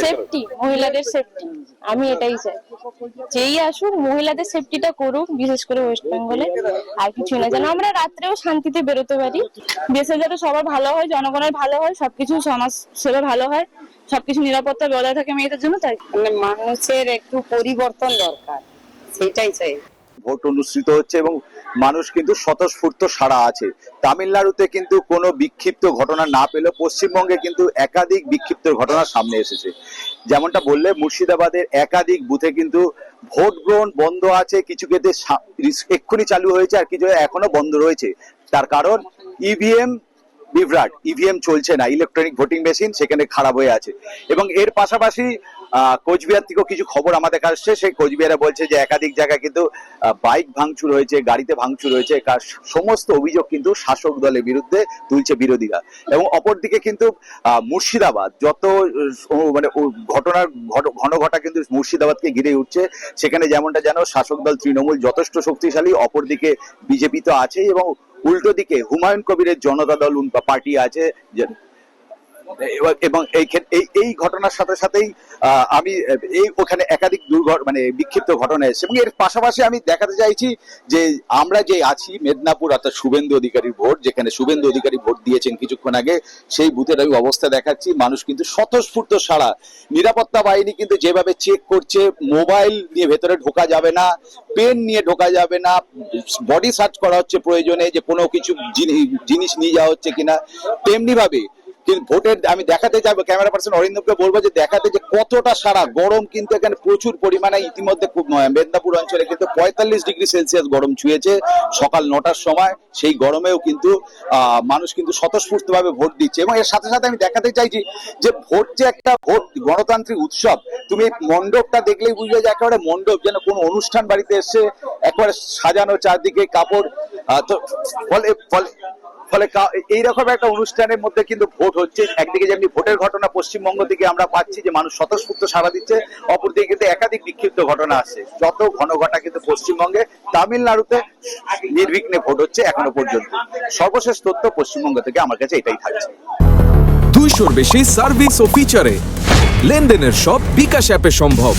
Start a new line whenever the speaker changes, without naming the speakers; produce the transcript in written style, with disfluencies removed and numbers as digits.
Safety, মহিলাদের safety, আমি এটাই চাই। যেই আসুক মহিলাদের সেফটিটা করুক, বিশেষ করে ওয়েস্ট বেঙ্গলে। আর কিছু না, যেন আমরা রাত্রেও শান্তিতে বেরোতে পারি। দেশে যাতে সবার ভালো হয়, জনগণের ভালো হয়, সবকিছু সমাজ সেবা ভালো হয়, সবকিছু নিরাপত্তা বজায় থাকে মেয়েদের জন্য। তাই
মানে মানুষের একটু পরিবর্তন দরকার, সেটাই চাই।
ভোট অনুষ্ঠিত হচ্ছে এবং মানুষ কিন্তু স্বতঃস্ফূর্ত সাড়া আছে। তামিলনাড়ুতে কিন্তু কোনো বিক্ষিপ্ত ঘটনা না পেলেও পশ্চিমবঙ্গে কিন্তু একাধিক বিক্ষিপ্ত ঘটনা সামনে এসেছে। যেমনটা বললে, মুর্শিদাবাদের একাধিক বুথে কিন্তু ভোট গ্রহণ বন্ধ আছে, কিছু ক্ষেত্রে এক্ষুনি চালু হয়েছে, আর কিছু এখনো বন্ধ রয়েছে। তার কারণ ইভিএম বিভ্রাট, ইভিএম চলছে না, ইলেকট্রনিক ভোটিং মেশিন সেখানে খারাপ হয়ে আছে। এবং এর পাশাপাশি কোচবিহার থেকেও কিছু খবর আমাদের কাছে আসছে। সেই কোচবিহারে বলছে যে একাধিক জায়গায় কিন্তু বাইক ভাঙচুর হয়েছে, গাড়িতে ভাঙচুর হয়েছে। সমস্ত অভিযোগ কিন্তু শাসক দলের বিরুদ্ধে তুলছে বিরোধীরা। এবং অপরদিকে কিন্তু মুর্শিদাবাদ যত মানে ঘটনার ঘন ঘটা কিন্তু মুর্শিদাবাদকে ঘিরে উঠছে। সেখানে যেমনটা জানো, শাসক দল তৃণমূল যথেষ্ট শক্তিশালী, অপরদিকে বিজেপি তো আছেই, এবং উল্টো দিকে হুমায়ুন কবিরের জনতা দল পার্টি আছে। এবং এই ঘটনার সাথে সাথেই আমি ওখানে একাধিক মানে বিক্ষিপ্ত ঘটনা এসেছে। এবং এর পাশাপাশি আমি দেখাতে চাইছি যে আমরা যে আছি মেদিনীপুর, অর্থাৎ শুভেন্দু অধিকারীর ভোট, যেখানে শুভেন্দু অধিকারী ভোট দিয়েছেন কিছুক্ষণ আগে, সেই বুথের আমি অবস্থা দেখাচ্ছি। মানুষ কিন্তু স্বতঃস্ফূর্ত সাড়া। নিরাপত্তা বাহিনী কিন্তু যেভাবে চেক করছে, মোবাইল নিয়ে ভেতরে ঢোকা যাবে না, পেন নিয়ে ঢোকা যাবে না, বডি সার্চ করা হচ্ছে প্রয়োজনে, যে কোনো কিছু জিনিস নিয়ে যাওয়া হচ্ছে কিনা, তেমনি ভাবে কিন্তু ভোটের আমি দেখাতে যাবো, ক্যামেরা পার্সন অরিন্দমকে বলবো যে দেখাতে যে কতটা সারা। গরম কিন্তু এখানে প্রচুর পরিমাণে ইতিমধ্যে মেদিনীপুর অঞ্চলে কিন্তু 45 ডিগ্রি সেলসিয়াস গরম ছুঁয়েছে সকাল 9টার সময়। সেই গরমেও কিন্তু মানুষ কিন্তু স্বতঃস্ফূর্ত ভাবে ভোট দিচ্ছে। এবং এর সাথে সাথে আমি দেখাতে চাইছি যে ভোট যে একটা ভোট গণতান্ত্রিক উৎসব। তুমি মণ্ডপটা দেখলেই বুঝবে যে একেবারে মণ্ডপ, যেন কোনো অনুষ্ঠান বাড়িতে এসে একেবারে সাজানো, চারদিকে কাপড়। তো ফলে এইরকম একটা অনুষ্ঠানের মধ্যে কিন্তু ভোট হচ্ছে। একদিকে যেমনি ভোটের ঘটনা পশ্চিমবঙ্গ থেকে আমরা পাচ্ছি যে মানুষ স্বতঃস্ফূর্ত সাড়া দিচ্ছে, অপরদিকে কিন্তু একাধিক বিক্ষিপ্ত ঘটনা আসছে। যত ঘন ঘটা কিন্তু পশ্চিমবঙ্গে, তামিলনাড়ুতে নির্বিঘ্নে ভোট হচ্ছে এখনো পর্যন্ত। সর্বশেষ তথ্য পশ্চিমবঙ্গ থেকে আমার কাছে এটাই থাকছে।
200-র বেশি সার্ভিস ও ফিচারে লেনদেনের সব বিকাশ অ্যাপে সম্ভব।